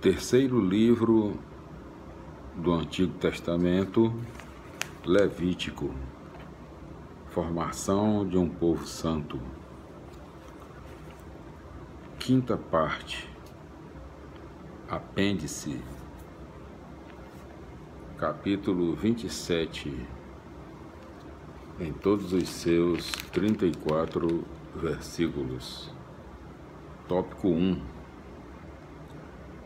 Terceiro livro do Antigo Testamento, Levítico, formação de um povo santo. Quinta parte, apêndice, capítulo 27, em todos os seus 34 versículos. Tópico 1.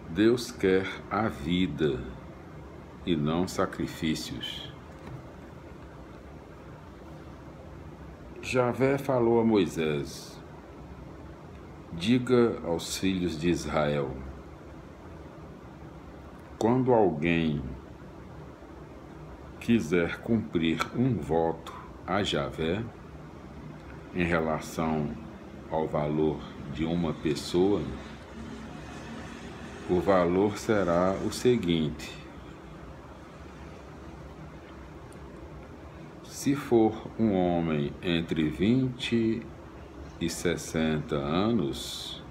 Deus quer a vida e não sacrifícios. Javé falou a Moisés: diga aos filhos de Israel, quando alguém quiser cumprir um voto a Javé em relação ao valor de uma pessoa, o valor será o seguinte: se for um homem entre 20 e 60 anos,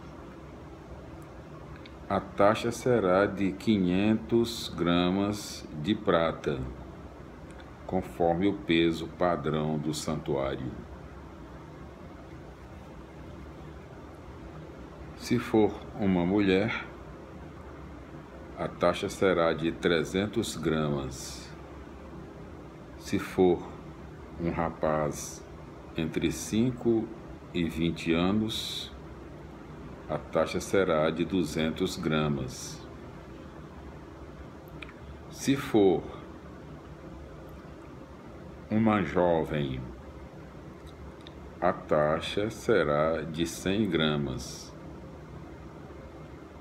a taxa será de 500 gramas de prata, conforme o peso padrão do santuário. Se for uma mulher, a taxa será de 300 gramas. Se for um rapaz entre 5 e 20 anos, a taxa será de 200 gramas. Se for uma jovem, a taxa será de 100 gramas.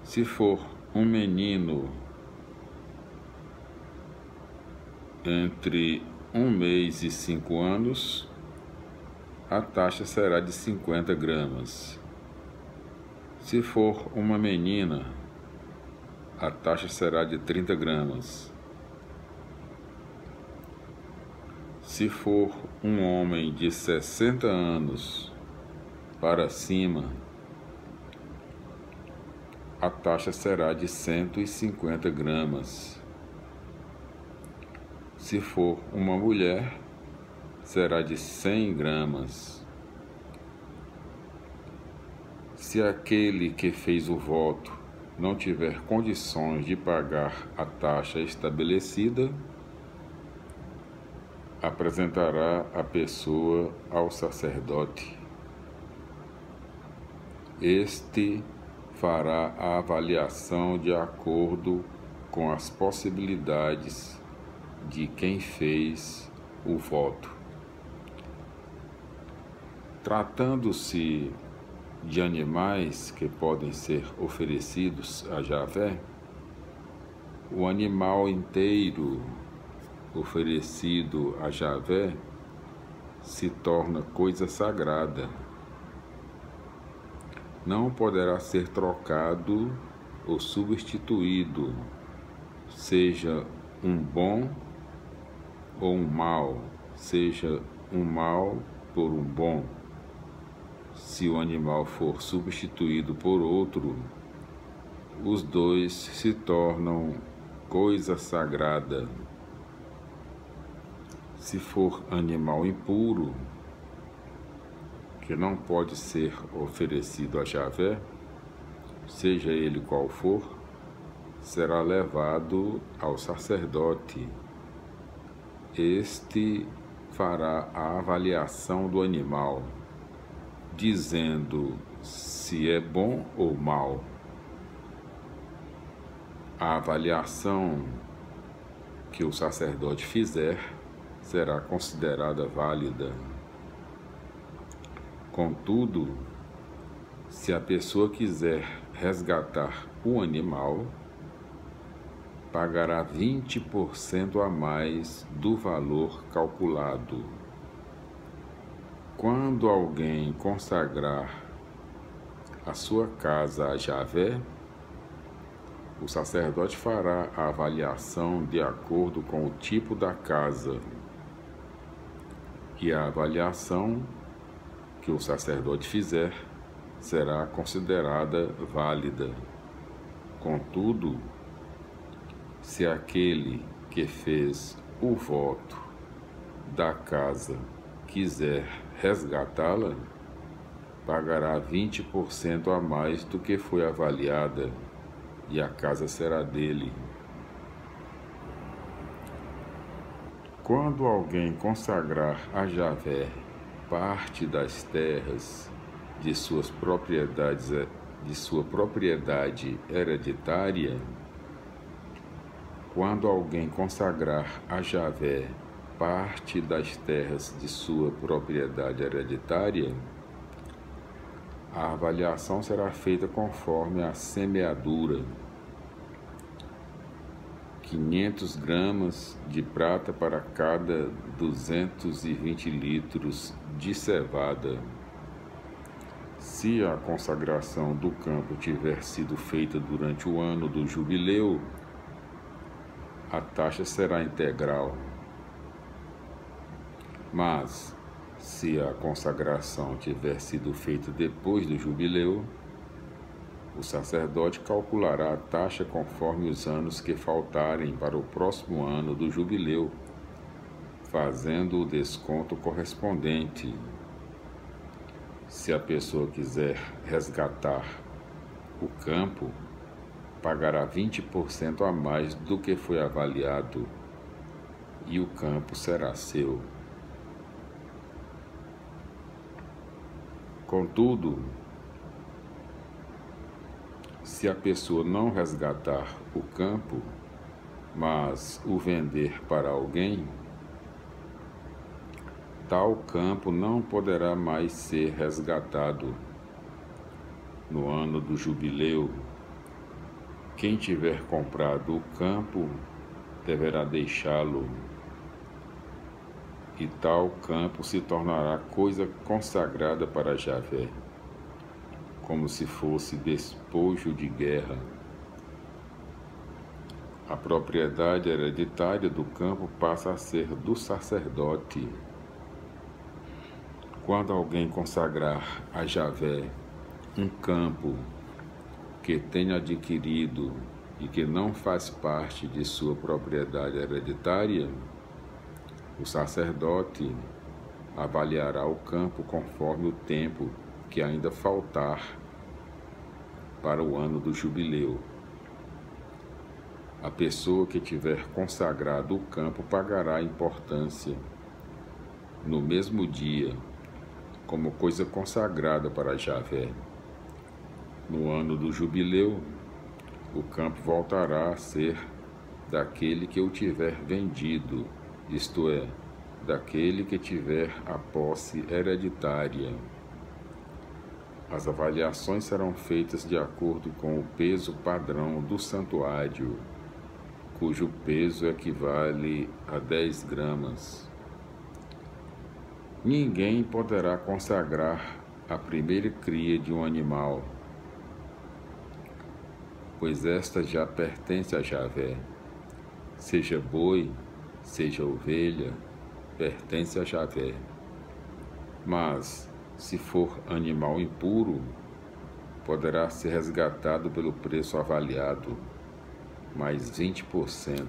Se for um menino entre 1 mês e 5 anos, a taxa será de 50 gramas. Se for uma menina, a taxa será de 30 gramas. Se for um homem de 60 anos para cima, a taxa será de 150 gramas. Se for uma mulher, será de 100 gramas. Se aquele que fez o voto não tiver condições de pagar a taxa estabelecida, apresentará a pessoa ao sacerdote. Este fará a avaliação de acordo com as possibilidades de quem fez o voto. Tratando-se de animais que podem ser oferecidos a Javé, o animal inteiro oferecido a Javé se torna coisa sagrada. Não poderá ser trocado ou substituído, seja um bom ou um mal, seja um mal por um bom. Se o animal for substituído por outro, os dois se tornam coisa sagrada. Se for animal impuro, que não pode ser oferecido a Javé, seja ele qual for, será levado ao sacerdote. Este fará a avaliação do animal, dizendo se é bom ou mal. A avaliação que o sacerdote fizer será considerada válida. Contudo, se a pessoa quiser resgatar o animal, pagará 20% a mais do valor calculado. Quando alguém consagrar a sua casa a Javé, o sacerdote fará a avaliação de acordo com o tipo da casa, e a avaliação que o sacerdote fizer será considerada válida. Contudo, Se aquele que fez o voto da casa quiser resgatá-la, pagará 20% a mais do que foi avaliada e a casa será dele. Quando alguém consagrar a Javé parte das terras de sua propriedade hereditária, quando alguém consagrar a Javé parte das terras de sua propriedade hereditária, a avaliação será feita conforme a semeadura: 500 gramas de prata para cada 220 litros de cevada. Se a consagração do campo tiver sido feita durante o ano do jubileu, a taxa será integral. Mas, se a consagração tiver sido feita depois do jubileu, o sacerdote calculará a taxa conforme os anos que faltarem para o próximo ano do jubileu, fazendo o desconto correspondente. Se a pessoa quiser resgatar o campo, pagará 20% a mais do que foi avaliado e o campo será seu. Contudo, se a pessoa não resgatar o campo, mas o vender para alguém, tal campo não poderá mais ser resgatado. No ano do jubileu, quem tiver comprado o campo deverá deixá-lo, e tal campo se tornará coisa consagrada para Javé, como se fosse despojo de guerra. A propriedade hereditária do campo passa a ser do sacerdote. Quando alguém consagrar a Javé um campo que tenha adquirido e que não faz parte de sua propriedade hereditária, o sacerdote avaliará o campo conforme o tempo que ainda faltar para o ano do jubileu. A pessoa que tiver consagrado o campo pagará a importância no mesmo dia, como coisa consagrada para Javé. No ano do jubileu, o campo voltará a ser daquele que o tiver vendido, isto é, daquele que tiver a posse hereditária. As avaliações serão feitas de acordo com o peso padrão do santuário, cujo peso equivale a 10 gramas. Ninguém poderá consagrar a primeira cria de um animal, pois esta já pertence a Javé. Seja boi, seja ovelha, pertence a Javé. Mas, se for animal impuro, poderá ser resgatado pelo preço avaliado, mais 20%.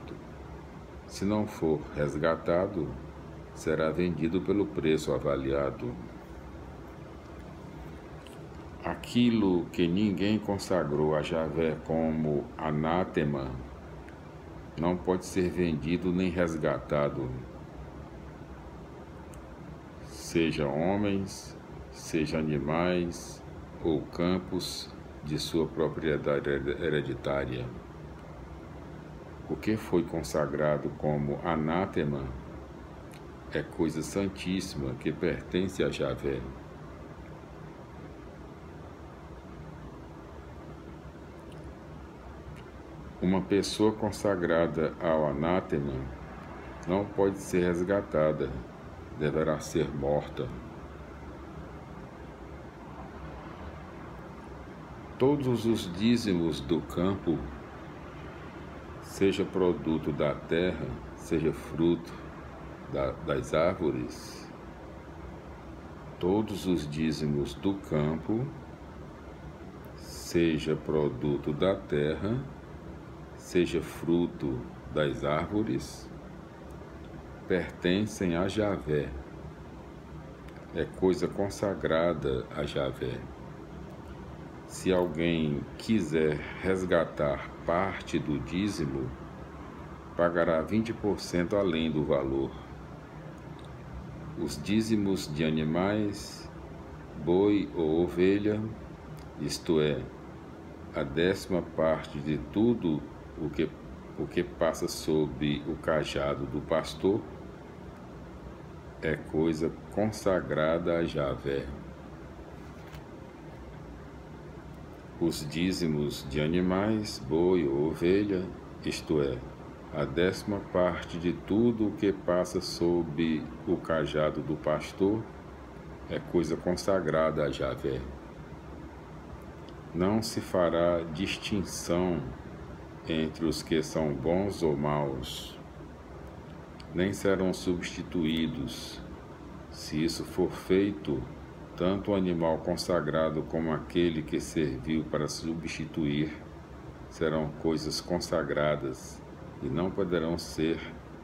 Se não for resgatado, será vendido pelo preço avaliado. Aquilo que ninguém consagrou a Javé como anátema não pode ser vendido nem resgatado. Seja homens, seja animais ou campos de sua propriedade hereditária. O que foi consagrado como anátema é coisa santíssima que pertence a Javé. Uma pessoa consagrada ao anátema não pode ser resgatada, deverá ser morta. Todos os dízimos do campo, seja produto da terra, seja fruto das árvores, todos os dízimos do campo, seja produto da terra, seja fruto das árvores, pertencem a Javé. É coisa consagrada a Javé. Se alguém quiser resgatar parte do dízimo, pagará 20% além do valor. Os dízimos de animais, boi ou ovelha, isto é, a 10ª parte de tudo o que passa sob o cajado do pastor, é coisa consagrada a Javé. Os dízimos de animais, boi ou ovelha, isto é, a 10ª parte de tudo o que passa sob o cajado do pastor, é coisa consagrada a Javé. Não se fará distinção entre os que são bons ou maus, nem serão substituídos. Se isso for feito, tanto o animal consagrado como aquele que serviu para substituir serão coisas consagradas e não poderão ser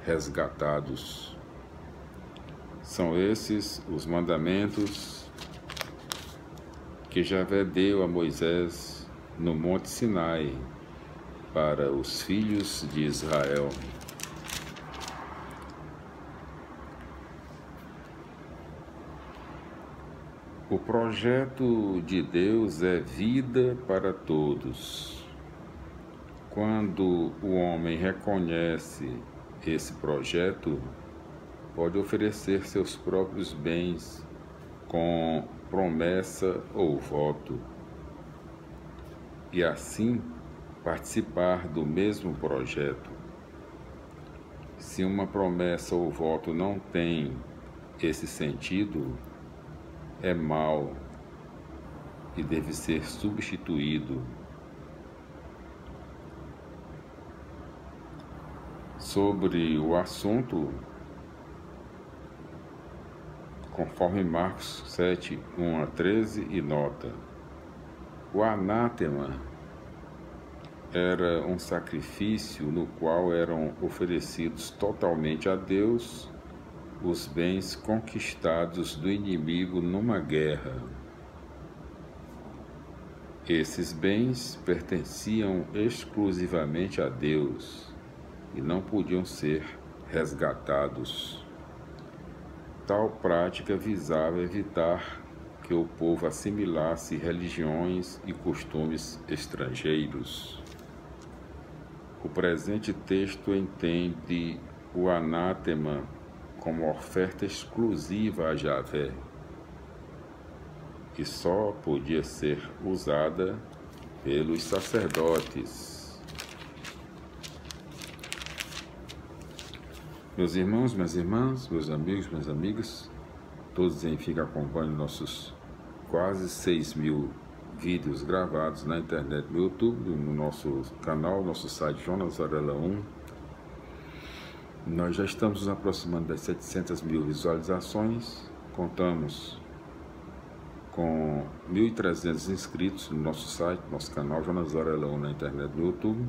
resgatados. São esses os mandamentos que Javé deu a Moisés no Monte Sinai para os filhos de Israel. O projeto de Deus é vida para todos. Quando o homem reconhece esse projeto, pode oferecer seus próprios bens com promessa ou voto, e assim participar do mesmo projeto. Se uma promessa ou voto não tem esse sentido, é mau e deve ser substituído. Sobre o assunto, conforme Marcos 7, 1 a 13, e nota: o anátema era um sacrifício no qual eram oferecidos totalmente a Deus os bens conquistados do inimigo numa guerra. Esses bens pertenciam exclusivamente a Deus e não podiam ser resgatados. Tal prática visava evitar que o povo assimilasse religiões e costumes estrangeiros. O presente texto entende o anátema como oferta exclusiva a Javé e só podia ser usada pelos sacerdotes. Meus irmãos, minhas irmãs, meus amigos, minhas amigas, todos enfim que acompanham nossos quase 6.000 vídeos gravados na internet, no YouTube, no nosso canal, nosso site Jonas Varela 1. Nós já estamos nos aproximando das 700.000 visualizações, contamos com 1.300 inscritos no nosso site, nosso canal Jonas Varela 1 na internet, no YouTube.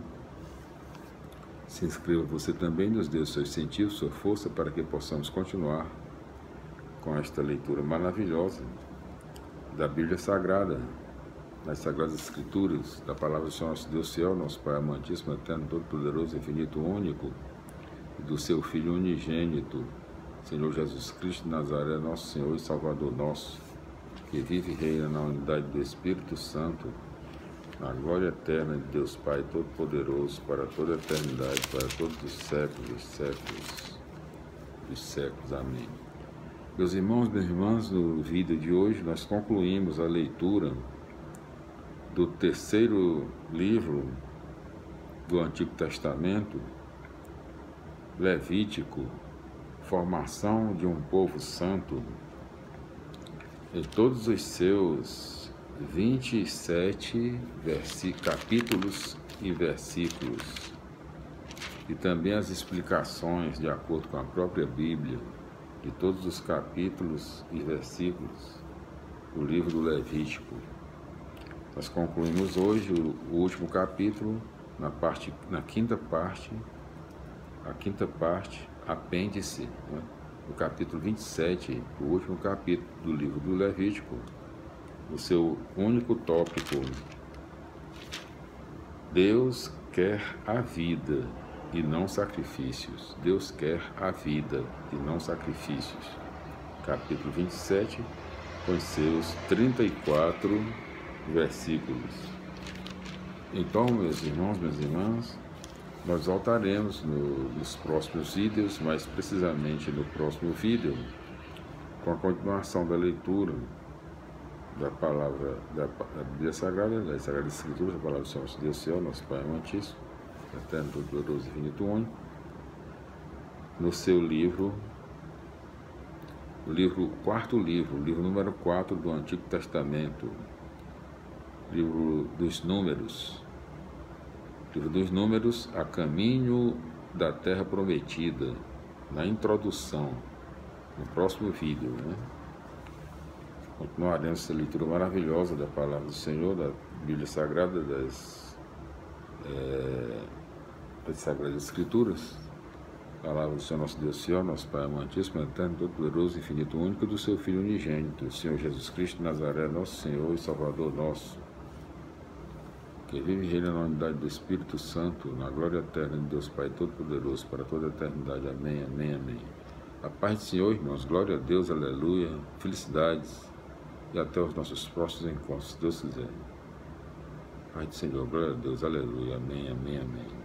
Se inscreva você também, nos dê o seu incentivo, sua força, para que possamos continuar com esta leitura maravilhosa da Bíblia Sagrada, das Sagradas Escrituras, da Palavra do Senhor nosso Deus fiel, nosso Pai amantíssimo, eterno, todo-poderoso, infinito, único, e do seu Filho unigênito, Senhor Jesus Cristo de Nazaré, nosso Senhor e Salvador nosso, que vive e reina na unidade do Espírito Santo, na glória eterna de Deus Pai Todo-Poderoso, para toda a eternidade, para todos os séculos dos séculos dos séculos. Amém. Meus irmãos, minhas irmãs, no vídeo de hoje nós concluímos a leitura do terceiro livro do Antigo Testamento, Levítico, formação de um povo santo, em todos os seus 27 capítulos e versículos, e também as explicações, de acordo com a própria Bíblia, de todos os capítulos e versículos do livro do Levítico. Nós concluímos hoje o último capítulo, na quinta parte, apêndice, né, no capítulo 27, o último capítulo do livro do Levítico, o seu único tópico: Deus quer a vida e não sacrifícios. Deus quer a vida e não sacrifícios. Capítulo 27, com seus 34 versículos. Então, meus irmãos, minhas irmãs, nós voltaremos nos próximos vídeos, mais precisamente no próximo vídeo, com a continuação da leitura da palavra da Bíblia Sagrada, das Sagradas Escrituras, a palavra do Senhor Deus Senhor, nosso Pai amantíssimo, eterno, todo-poderoso e infinito único, no seu livro, quarto livro, livro número 4 do Antigo Testamento, livro dos Números, a caminho da terra prometida, na introdução, no próximo vídeo, né? Continuaremos essa leitura maravilhosa da palavra do Senhor, da Bíblia Sagrada, das Sagradas Escrituras, palavra do Senhor nosso Deus Senhor, nosso Pai amantíssimo, eterno, todo-poderoso, infinito, único, do seu Filho unigênito, o Senhor Jesus Cristo de Nazaré, nosso Senhor e Salvador nosso, que vive e reina na unidade do Espírito Santo, na glória eterna de Deus Pai Todo-Poderoso, para toda a eternidade. Amém, amém, amém. A paz do Senhor, irmãos, glória a Deus, aleluia, felicidades, e até os nossos próximos encontros, se Deus quiser. Paz do Senhor, glória a Deus, aleluia, amém, amém, amém.